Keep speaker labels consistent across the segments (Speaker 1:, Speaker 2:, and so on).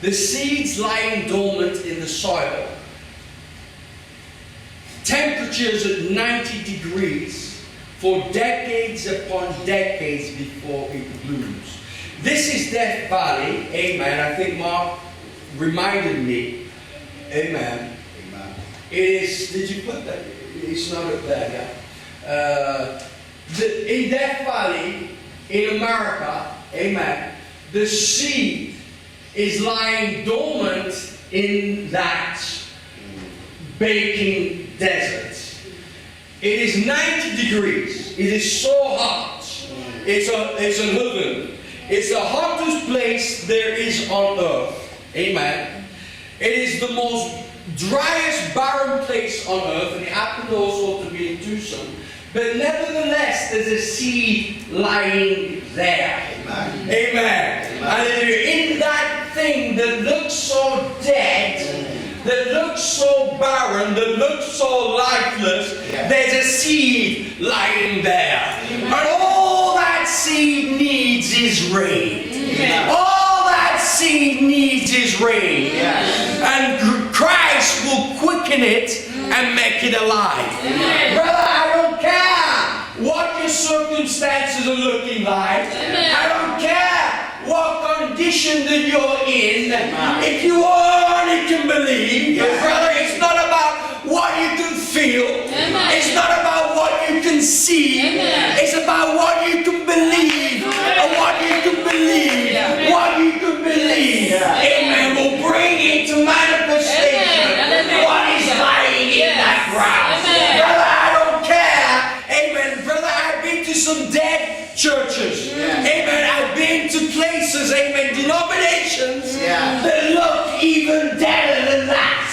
Speaker 1: The seeds lying dormant in the soil. Temperatures at 90 degrees for decades upon decades before it blooms. This is Death Valley. Amen. I think Mark reminded me. Amen. Amen. It is, did you put that? It's not up there, yeah. In Death Valley, in America, amen, the seed is lying dormant in that baking desert. It is 90 degrees. It is so hot. It's an oven. It's the hottest place there is on earth. Amen. It is the most driest, barren place on earth, and it happened also to be in Tucson. But nevertheless, there's a seed lying there. Amen. Amen. Hallelujah. In that thing that looks so dead, that looks so barren, that looks so lifeless, there's a seed lying there. And all that seed needs is rain. All that seed needs is rain. And Christ will quicken it and make it alive. Brother, I don't care what your circumstances are looking like. I don't care what condition that you're in. If you only can believe, brother, it's not about what you can feel. It's not about what you can see. It's about what you can believe. And what you can believe. What you can believe. Amen. Will bring into manifestation what is lying in that ground. Brother, I don't care. Amen. Brother, I've been to some dead churches. Amen. I've been to places, amen, denominations that look even deader than that.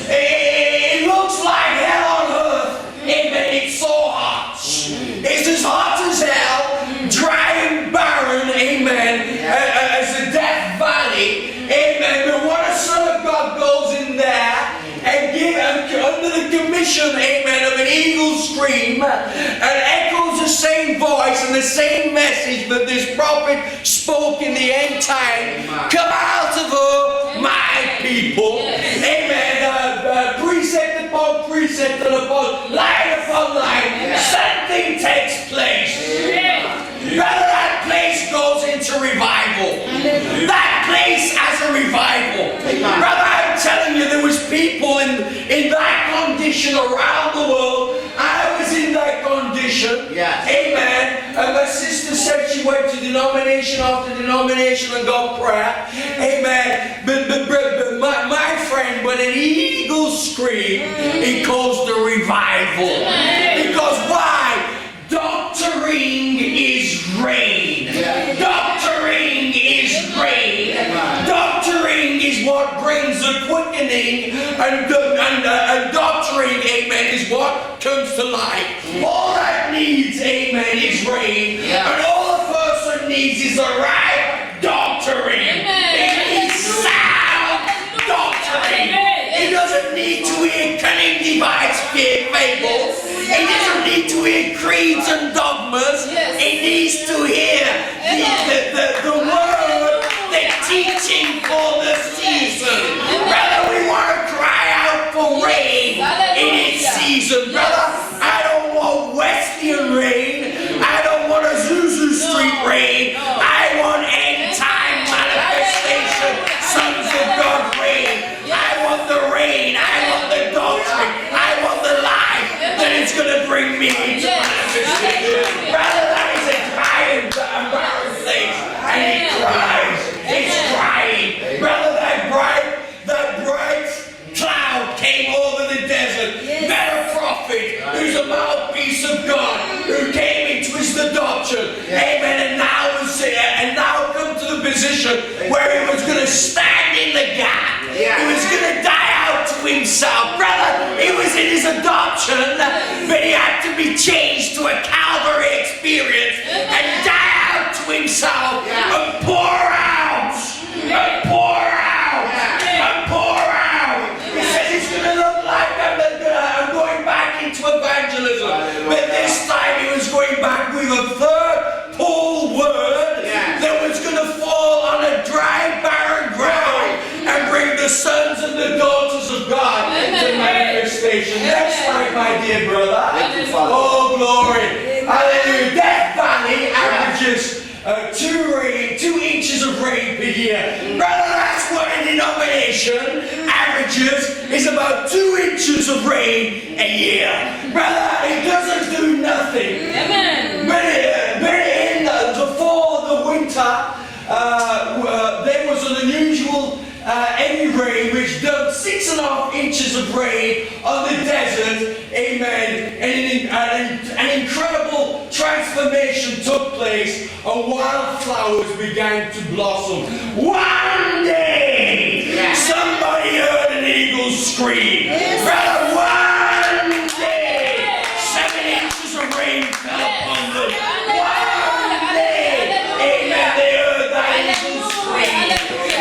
Speaker 1: It looks like hell on earth. Amen. It's so hot. It's as hot as hell, dry and barren, amen, as the Death Valley. Amen. But when a Son of God goes in there and under the commission, amen, of an eagle's scream, and echoes the same voice and the same message that this prophet spoke in the end time, come out of her, my people. Amen. Precept upon precept and upon line, something takes place. Brother, that place goes into revival. That place has a revival. Brother, I'm telling you, there was people in that condition around the world. I was in that condition. Amen. And my sister said she went to denomination after denomination and got prayer. Amen. But my friend, when an eagle scream, it caused the revival. Because why? Doctoring is rain. Doctoring is rain. Doctoring is what brings the quickening, and doctoring, amen, is what comes to life. All that needs, amen, is rain. And all a person needs is the right doctoring. It needs sound doctoring. He doesn't need to hear cunning device fables. He doesn't need to hear creeds and dogmas. He needs to hear the word, the teaching for the season. Brother, we want to cry out for rain in its season. Brother, I don't want Wesleyan rain. I don't want Azusa Street rain. I want end time manifestation, sons of God rain. I want the rain. I want the doctrine. I want the life that it's going to bring me into manifestation. Brother, that is a dry and barren place. And it cries. It's crying. Brother, that bright cloud came over the desert. Met a prophet who's a mouthpiece of God, who came into his adoption. Amen. And now come to the position where he was going to stand in the gap. He was going to die out to himself. Brother, he was in his adoption, but he had to be changed to a Calvary experience and die out to himself and pour out. And pour out. And pour out. He says it's going to look like I'm going back into evangelism. But this time he was going back with a third Paul word that was going to fall on a dry, barren ground. today, brother.
Speaker 2: Thank you, Father.
Speaker 1: Oh, glory. Hallelujah. Death Valley averages 2 inches of rain per year. Brother, that's what a denomination averages is about 2 inches of rain a year. Brother, it doesn't do nothing.
Speaker 3: Amen.
Speaker 1: But in the fall, the winter, there was an unusual heavy rain which dumped 6.5 inches of rain on the desert. Amen. And an incredible transformation took place, and wildflowers began to blossom. One day, somebody heard an eagle scream. Brother, one day, 7 inches of rain fell upon them. One day, amen, they heard that eagle scream.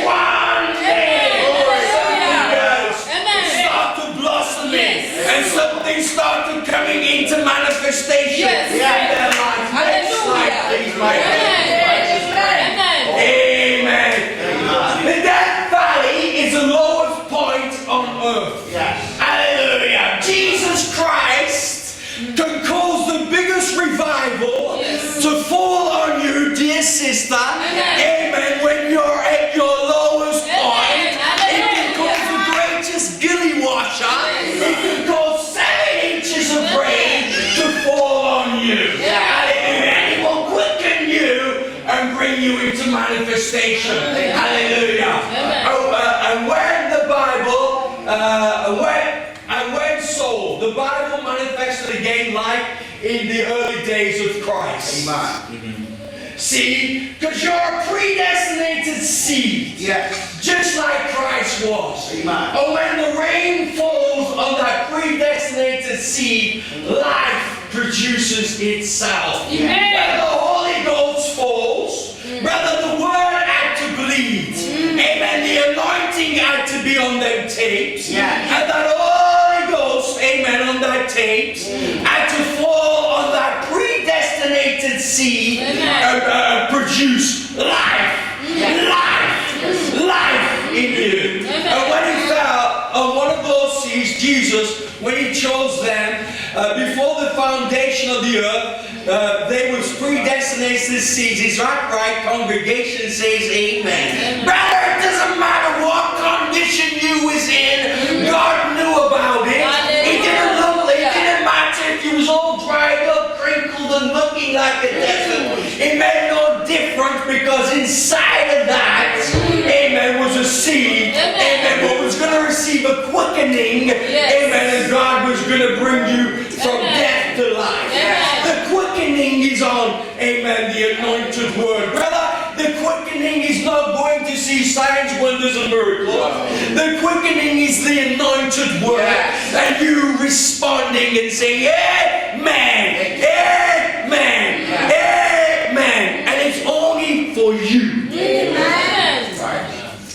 Speaker 1: One day, something started to blossoming, and something started coming into manifestation in their life. Amen. The Death Valley is the lowest point on earth. Hallelujah. Jesus Christ can cause the biggest revival to fall on you, dear sister. Amen. When you're at your lowest point, it can cause the greatest gilly washer. It can cause 7 inches of rain to fall on you. Hallelujah. And it will quicken you and bring you into manifestation. Hallelujah. And when the Bible, when soul, the Bible manifested again like in the early days of Christ.
Speaker 2: Amen.
Speaker 1: See, because you're a predestinated seed.
Speaker 2: Yes.
Speaker 1: Just like Christ was.
Speaker 2: Amen.
Speaker 1: And when the rain falls on that predestinated seed, life produces itself.
Speaker 3: Amen.
Speaker 1: When the Holy Ghost falls, brother, the word had to bleed. Amen. The anointing had to be on them tapes. And that Holy Ghost, amen, on that tapes had to fall on that predestinated seed and produce life. Life in you. And when he fell on one of those seeds, Jesus, when he chose them, before the foundation of the earth, they was predestinated seeds. Is that right? Congregation says amen. Brother, it doesn't matter what condition you was in, God knew about it. It didn't matter if you was all dried up, crinkled, and looking like a desert. It made no difference, because inside of that, amen, was a seed, amen, what was going to receive a quickening, amen, and God was going to bring you from death to life. The quickening is on, amen, the anointed word. Brother, the quickening is not going to see signs, wonders, and miracles. The quickening is the anointed word, and you responding and saying, amen, amen, amen, and it's only for you.
Speaker 3: Amen.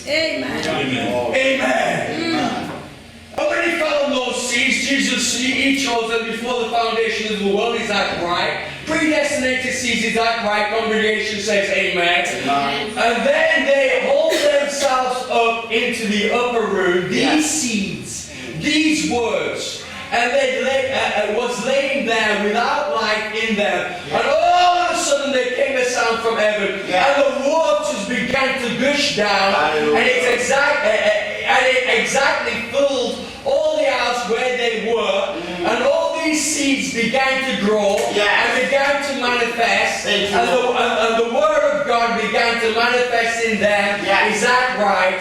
Speaker 1: Amen. And when he fell on those seeds, Jesus, he chose them before the foundation of the world. Is that right? Predestinated seeds, is that right? Congregation says amen. And then they hold themselves up into the upper room. These seeds, these words, and they was laying there without life in them. And all of a sudden there came a sound from heaven, and the waters began to gush down, and it exactly filled all the house where they were, and all these seeds began to grow and began to manifest, and the word of God began to manifest in them. Is that right?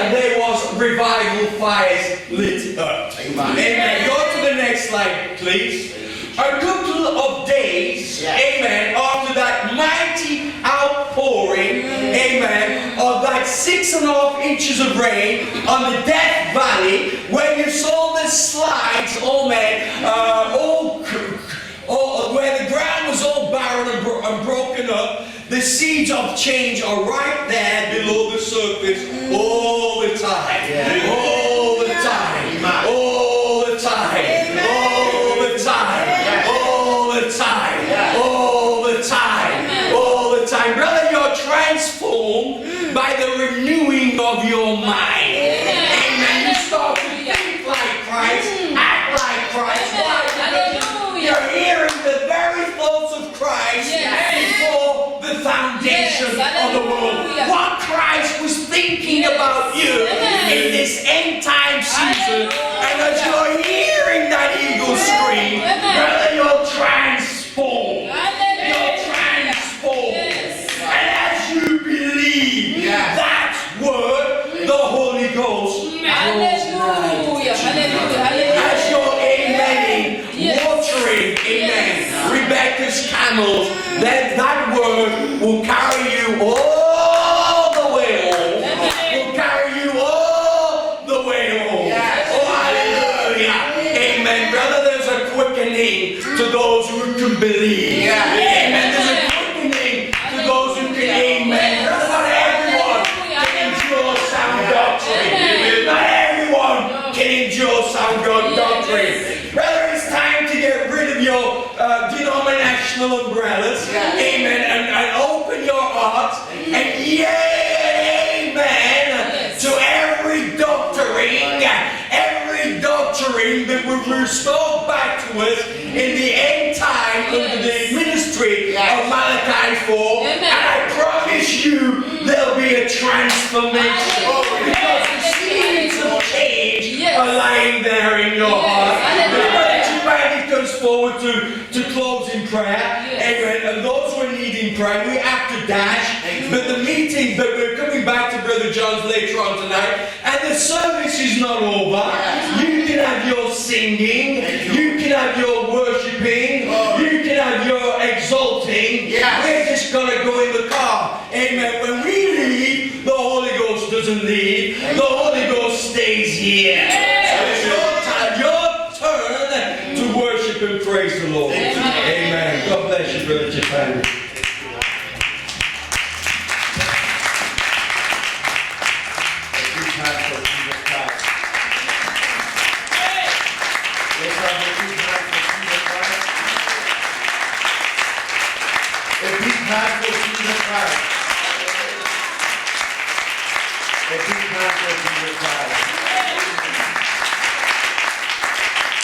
Speaker 1: And there was revival fires lit up. Amen. Go to the next slide, please. A couple of days, amen, after that mighty outpouring, amen, of that 6.5 inches of rain on the Death Valley, when you saw the slides, where the ground was all barren and broken up, the seeds of change are right there below the surface all the time. All the time. All the time. All the time. All the time. All the time. All the time. Brother, you're transformed by the renewing of your mind. Amen. You start to think like Christ, act like Christ. Why? thoughts of Christ before the foundation
Speaker 3: Yes.
Speaker 1: of the world.
Speaker 3: Hallelujah.
Speaker 1: What Christ was thinking about you in this end time season. And as you're hearing that eagle scream, brother, you're transformed. You're transformed. And as you believe that word, the Holy Ghost
Speaker 3: Hallelujah. Hallelujah.
Speaker 1: as you're amening, watering, amen, Rebecca's camels, then that word will carry you all the way home. Will carry you all the way home. Oh, hallelujah. Amen. Brother, there's a quickening to those who can believe. Amen. There's a quickening to those who can, amen. Not everyone can endure sound doctrine. Not everyone can endure sound doctrine. Brother, it's time to get rid of your denominational umbrellas. Amen. And open your heart. And amen. To every doctrine that will restore back to us in the end time of the ministry of Malachi 4. And I promise you there'll be a transformation. Because the seeds of change are lying there in your heart. Everybody comes forward to close in prayer. And those who are needing prayer, we have to dash. But the meeting that we're coming back to Brother John's later on tonight, and the service is not over. You can have your singing, you can have your worshiping, you can have your exalting. We're just gonna go in the car. Amen. When we leave, the Holy Ghost doesn't leave. The Holy Ghost stays here. So it's your time, your turn to worship and praise the Lord. Amen. God bless you, Brother Champhande.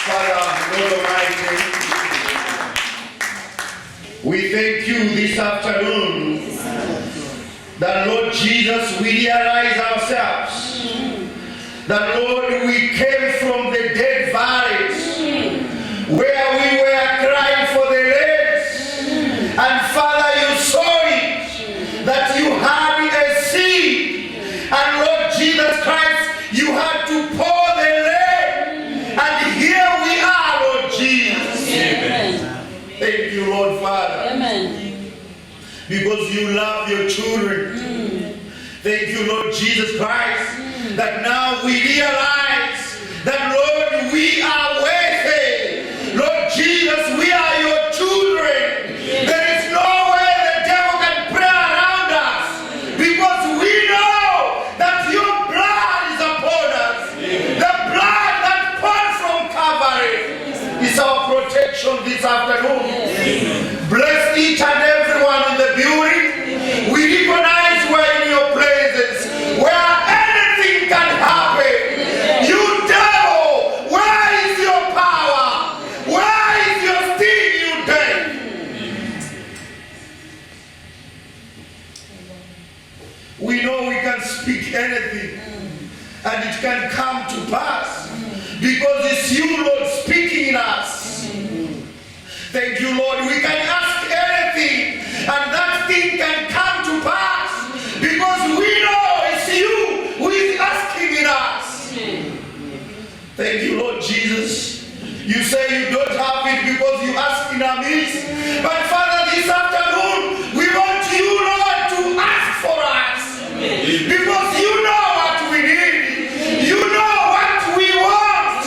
Speaker 2: Father, Lord Almighty, we thank you this afternoon that, Lord Jesus, we realize ourselves that, Lord, we came from the dead valleys where we were crying for the legs, and Father, you saw it, that you had a seed, and Lord Jesus Christ, you had to pour the lead, and here we are, Lord Jesus.
Speaker 3: Amen.
Speaker 2: Thank you, Lord Father.
Speaker 3: Amen.
Speaker 2: Because you love your children. Thank you, Lord Jesus Christ, that now we realize that, Lord, we are worthy. Lord Jesus, we are your children. There is no way the devil can play around us, because we know that your blood is upon us. The blood that poured from Calvary is our protection this afternoon. Bless each and everyone in the building. We recognize we're in your presence, where anything can happen. You devil, where is your power? Where is your sting, you devil? We know we can speak anything, and it can come to pass, because it's you, Lord, speaking in us. Thank you, Lord. We can ask anything, and that thing can come to pass, because we know it's you who is asking in us. Thank you, Lord Jesus. You say you don't have it because you ask in our midst. But Father, this afternoon, we want you, Lord, to ask for us. Because you know what we need. You know what we want.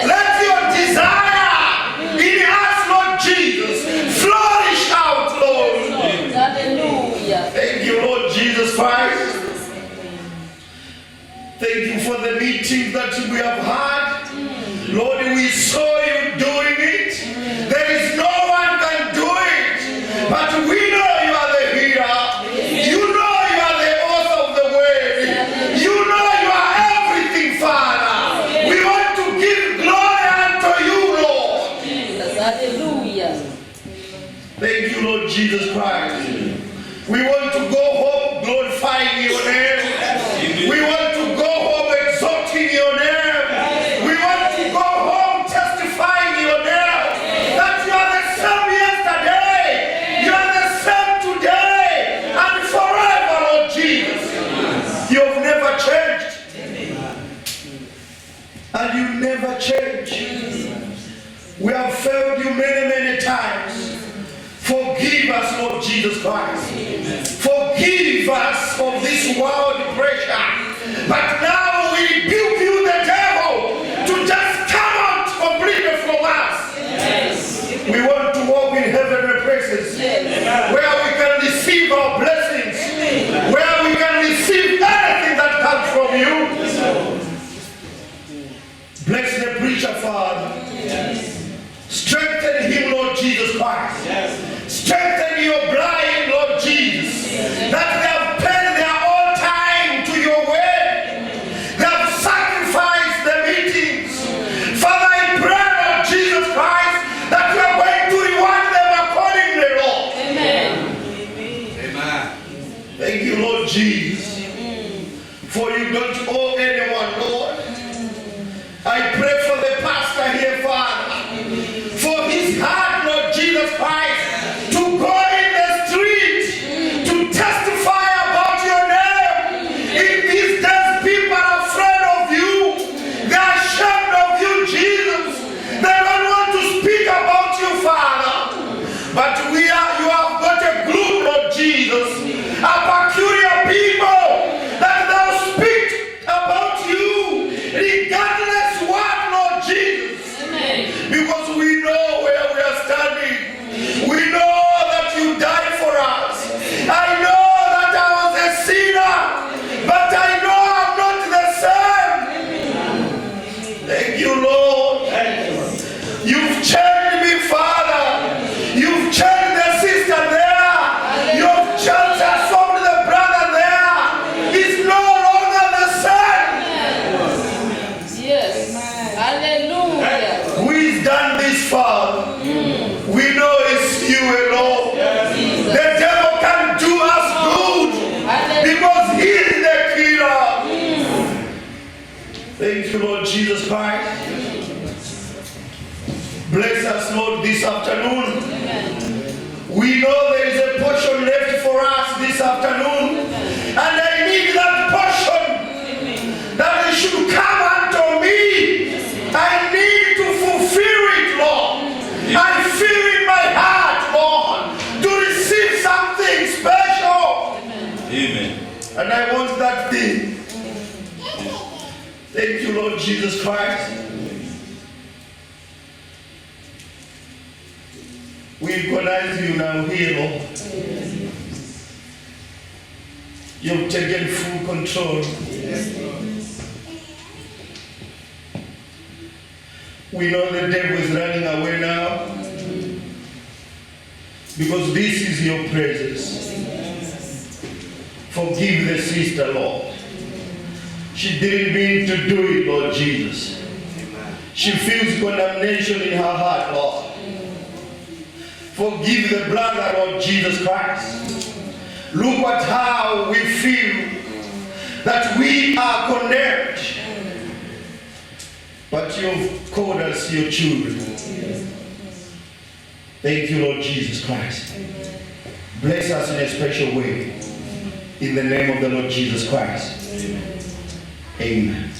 Speaker 2: Let your desire in us, Lord Jesus, flourish out, Lord.
Speaker 3: Hallelujah.
Speaker 2: Thank you, Lord Jesus Christ. Thank you for the meeting that we have had. Lord, we saw you doing it. There is no one can do it, but we know you are the healer. You know you are the author of the word. You know you are everything, Father. We want to give glory unto you, Lord.
Speaker 3: Jesus. Hallelujah.
Speaker 2: this world pressure. But now we rebuke you, the devil, to just come out completely from us. We want to walk in heavenly places where we can receive our blessings, where we can receive anything that comes from you. Bless the preacher, Father. Strengthen him, Lord Jesus Christ. Strengthen your blind, Lord Jesus, that they have paid their own time to your word. They have sacrificed the meetings. Father, I pray, Lord Jesus Christ, that you are going to reward them accordingly, Lord.
Speaker 1: Amen.
Speaker 2: Thank you, Lord Jesus, for you don't owe anyone, Lord. I pray for the pastor here, Father, for his heart, Lord Jesus Christ, to go in the street to testify about your name. In these days, people are afraid of you. They are ashamed of you, Jesus. They don't want to speak about you, Father. But you have got a group, Lord Jesus, a peculiar people that they'll speak about you, regardless what, Lord Jesus. Because we know where we are standing. We know that you died for us. I know that I was a sinner, but I know I'm not the same. Thank you, Lord. You've changed me, Father. You've changed the sister there. You've transformed the brother there. He's no longer the same.
Speaker 3: Yes. Hallelujah.
Speaker 2: Who has done this, Father? We know it's you alone. The devil can do us good because he is the killer. Thank you, Lord Jesus Christ. Bless us, Lord, this afternoon. We know there is a portion left for us this afternoon. And I need that portion that it should come unto me. I need to fulfill it, Lord. I feel in my heart, Lord, to receive something special.
Speaker 1: Amen.
Speaker 2: And I want that thing. Thank you, Lord Jesus Christ. We recognize you now here, Lord. You've taken full control. We know the devil is running away now because this is your presence. Forgive the sister, Lord. She didn't mean to do it, Lord Jesus. She feels condemnation in her heart, Lord. Forgive the brother, Lord Jesus Christ. Look at how we feel that we are condemned. But you've called us your children. Thank you, Lord Jesus Christ. Bless us in a special way. In the name of the Lord Jesus Christ. Amen.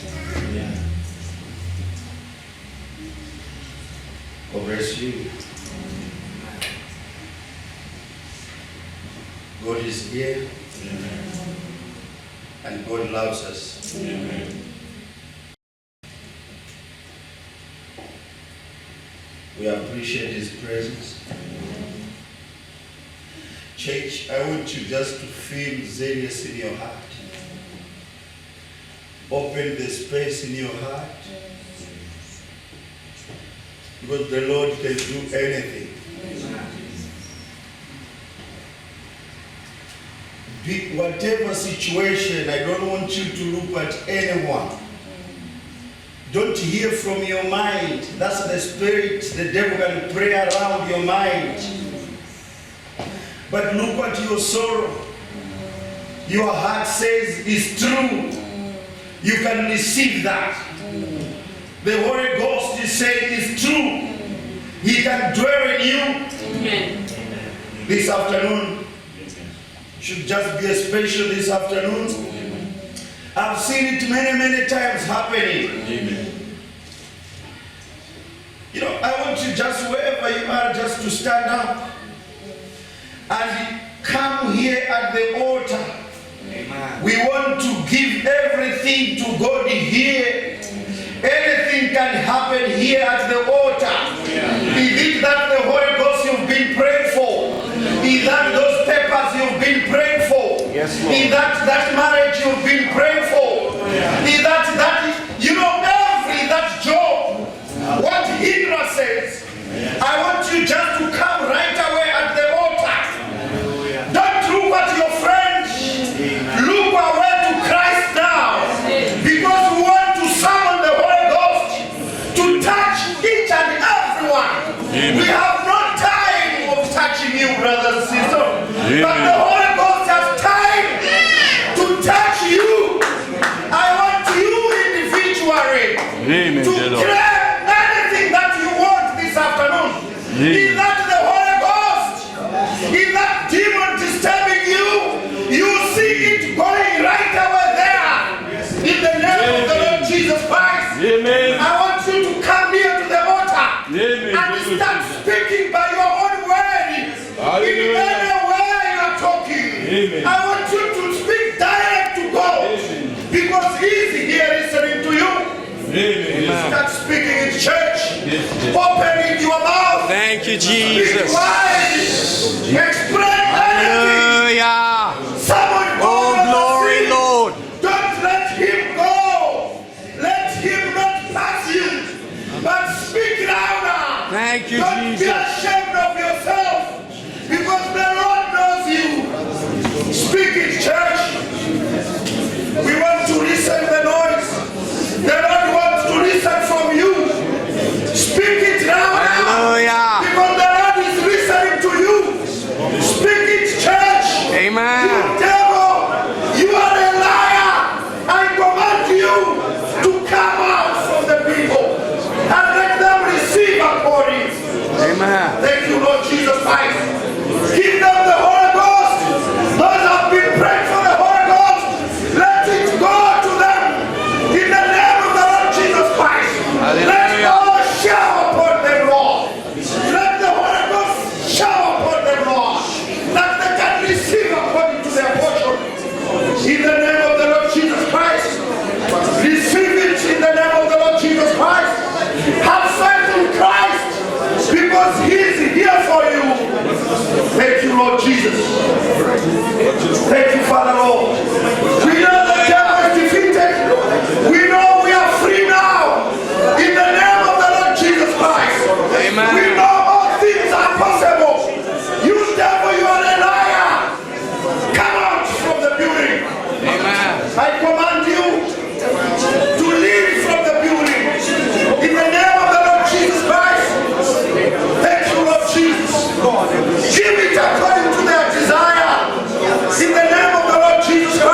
Speaker 2: God bless you. God is here. And God loves us. We appreciate His presence. Church, I want you just to feel zealous in your heart. Open the space in your heart. Because the Lord can do anything. Whatever situation, I don't want you to look at anyone. Don't hear from your mind. That's the spirit. The devil can pray around your mind. But look at your sorrow. Your heart says it's true. You can receive that. The Holy Ghost is saying it's true. He can dwell in you.
Speaker 3: Amen.
Speaker 2: This afternoon should just be a special this afternoon. I've seen it many times happening.
Speaker 1: Amen.
Speaker 2: You know, I want you just wherever you are just to stand up and come here at the altar.
Speaker 1: Amen.
Speaker 2: We want to give everything to God here. Anything can happen here at the altar. Is it that the Holy Ghost you've been praying for? Is that those papers you've been praying for?
Speaker 1: Yes, Lord.
Speaker 2: Is that marriage you've been praying for? Is that that job? What Hydra says, I want you just to come right away at the altar. Don't look at your friends. Look away to Christ now. Because we want to summon the Holy Ghost to touch each and everyone. We have no time of touching you, brothers and sisters. But the Holy Ghost has time to touch you. I want you individually to grab anything that you want this afternoon. Is that the Holy Ghost? Is that demon disturbing you? You see it going right over there. In the name of the Lord Jesus Christ. I want you to come near to the altar and start speaking by your own word. In any way you are talking. I want you to speak direct to God. Because He's here listening to you. Start speaking in church. Opening your mouth.
Speaker 1: Thank you,
Speaker 2: Speak
Speaker 1: Jesus.
Speaker 2: wide. Explain anything.
Speaker 1: Hallelujah.
Speaker 2: Someone
Speaker 1: Oh, glory, Lord.
Speaker 2: Don't let him go. Let him not pass you. But speak louder.
Speaker 1: Thank you,
Speaker 2: Don't be
Speaker 1: Jesus.
Speaker 2: ashamed of yourself. Because the Lord knows you. Speak in church. We want to listen the noise. The Lord wants to listen from you. Speak it louder.
Speaker 1: Hallelujah.
Speaker 2: Because the Lord is listening to you. Speak it, church.
Speaker 1: Amen.
Speaker 2: You devil, you are a liar. I command you to come out from the people and let them receive according.
Speaker 1: Amen.
Speaker 2: Thank you, Lord Jesus Christ. Give them the Holy Ghost. Those have been praying for the Holy Ghost. Let it go to them in the name of the Lord Jesus Christ. Let God shower upon them, Lord. Let the Holy Ghost shower upon them, Lord. That they can receive according to their portion. In the name of the Lord Jesus Christ. Receive it in the name of the Lord Jesus Christ. Have faith in Christ. Because He is here for you. Thank you, Lord Jesus. Thank you, Father, Lord. We know the devil is defeated. We know we are free now. In the name of the Lord Jesus Christ.
Speaker 1: Amen.
Speaker 2: We know all things are possible. You devil, you are a liar. Come out from the building.
Speaker 1: Amen.
Speaker 2: I command you to leave from the building. In the name of the Lord Jesus Christ. Thank you, Lord Jesus. Give it according to their desire. In the name of the Lord Jesus Christ.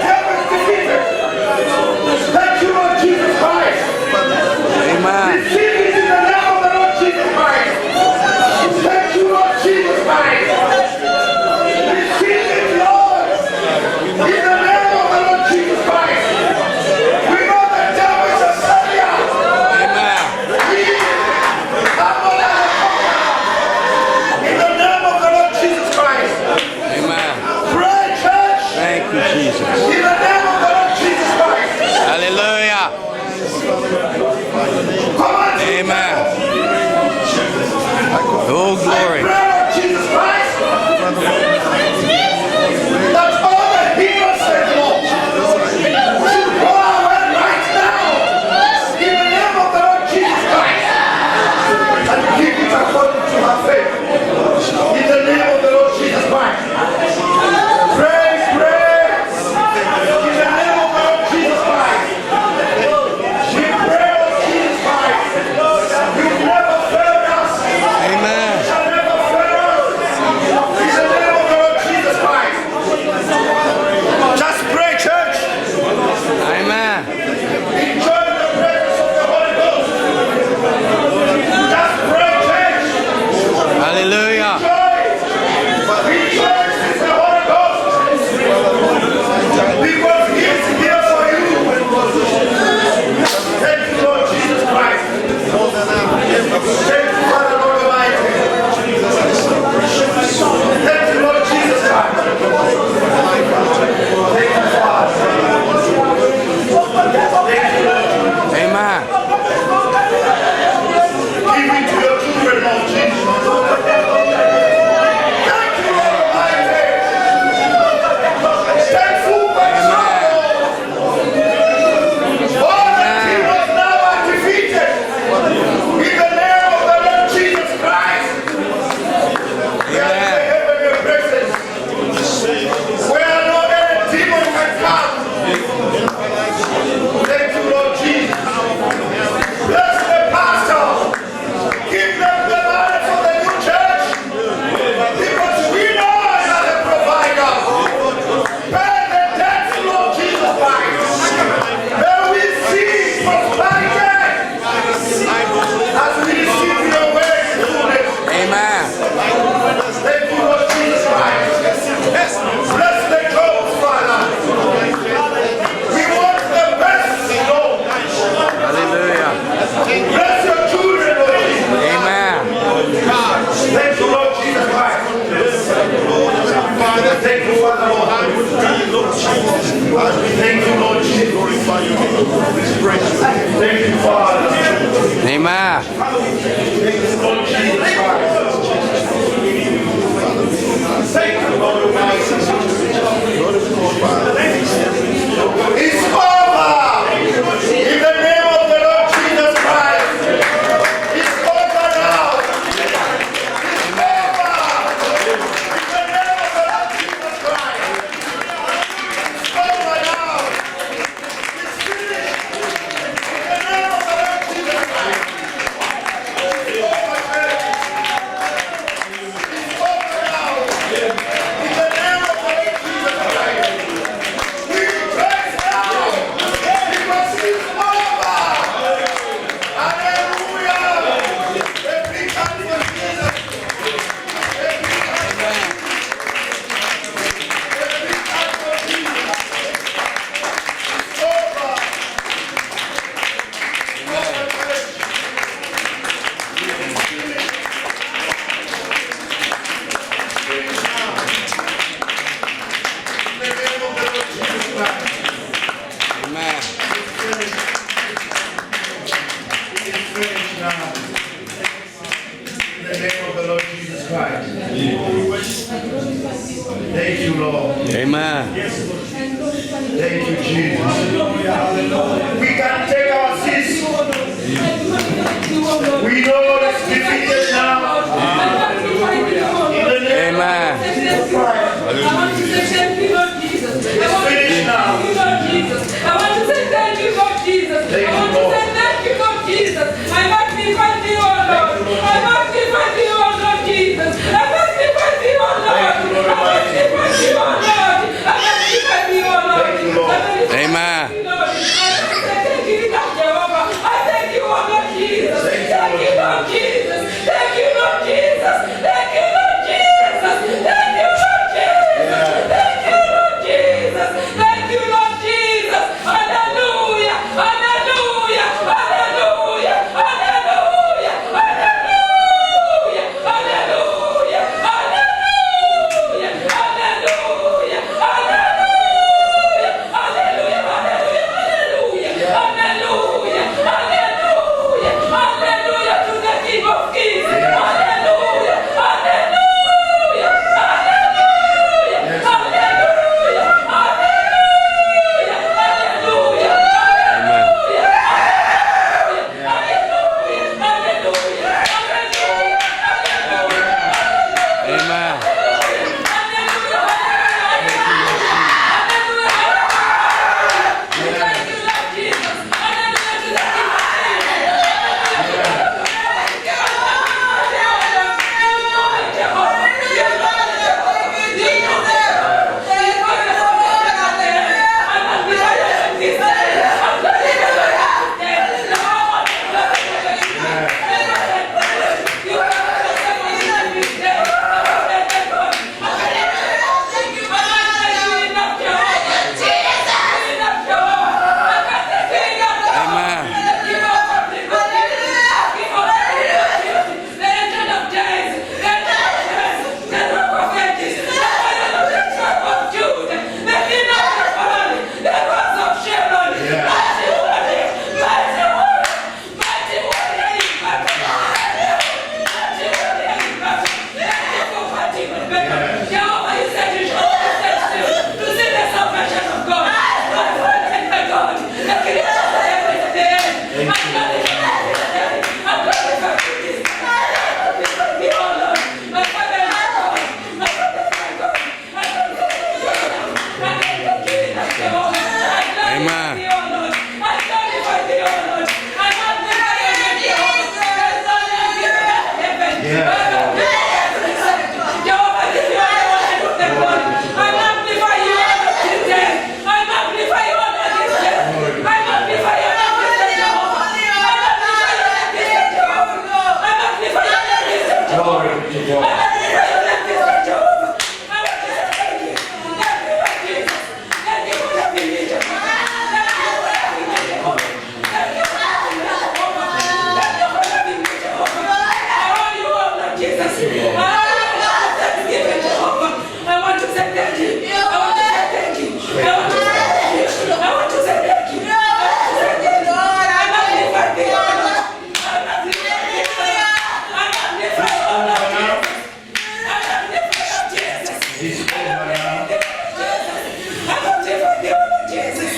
Speaker 2: devil is defeated. Thank you, Lord Jesus Christ.
Speaker 4: Amen.
Speaker 2: Receive it in the name of the Lord Jesus Christ. Thank you, Lord Jesus Christ. Receive it, Lord, in the name of the Lord Jesus Christ. We know the devil is a failure.
Speaker 4: Amen.
Speaker 2: We are more than a conqueror. In the name of the Lord Jesus Christ.
Speaker 4: Amen.
Speaker 2: Pray, church.
Speaker 4: Thank you, Jesus.
Speaker 2: In the name of the Lord Jesus Christ.
Speaker 4: Hallelujah.
Speaker 2: Come on.
Speaker 4: Amen. Oh, glory.
Speaker 2: Pray, Lord Jesus Christ. That all the heroes and Lord should go away right now. In the name of the Lord Jesus Christ. And give it according to her faith. In the name of the Lord Jesus Christ. Pray, pray. In the name of the Lord Jesus Christ. We pray, Lord Jesus Christ. You never failed us.
Speaker 4: Amen.
Speaker 2: You shall never fail us. In the name of the Lord Jesus Christ. Just pray, church.
Speaker 4: Amen.
Speaker 2: Enjoy the presence of the Holy Ghost. Just pray, church.
Speaker 4: Hallelujah.
Speaker 2: Rejoice in the Holy Ghost. Because He is here for you. Thank you, Lord Jesus Christ. Thank you, Father, Lord Almighty. Thank you, Lord Jesus Christ. Thank you, Father. Thank you, Lord.
Speaker 4: Amen.
Speaker 2: Give it to your children, Lord Jesus. Thank you, Lord Almighty. Thankful for sorrow. All the demons now are defeated. In the name of the Lord Jesus Christ. We are in the heavenly presence. Where no any demon can come. Thank you, Lord Jesus. Bless the pastor. Give them the money for the new church. Because we know you are the provider. Pay the debt, Lord Jesus Christ. May we see prosperity as we receive your word in fullness.
Speaker 4: Amen.
Speaker 2: Thank you, Lord Jesus Christ. Bless the church, Father. We want the best, Lord.
Speaker 4: Hallelujah.
Speaker 2: Bless your children, Lord Jesus.
Speaker 4: Amen.
Speaker 2: Thank you, Lord Jesus Christ. Thank you, Father, Lord. Thank you, Lord Jesus. Thank you, Father.
Speaker 4: Amen.
Speaker 2: Thank you, Lord Jesus Christ. Thank you, Lord Almighty. It's over. In the name of the Lord Jesus Christ. It's over now. It's over. In the name of the Lord Jesus Christ. It's over now. It's finished. In the name of the Lord Jesus Christ. It's over, church. It's over now. In the name of the Lord Jesus Christ. We praise now. Because it's over. Hallelujah. The big hand for Jesus. The big hand for Jesus. It's over. In the name of the Lord Jesus Christ.
Speaker 4: Amen.
Speaker 2: It's finished now. In the name of the Lord Jesus Christ. Thank you, Lord.
Speaker 4: Amen.
Speaker 2: Thank you, Jesus. We can take our seats. We know it's defeated now. In the name
Speaker 4: Amen.
Speaker 2: of Jesus Christ. It's finished now. Thank you,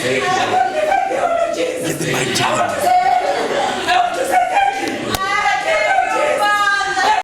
Speaker 1: Thank you.
Speaker 5: In the mighty name of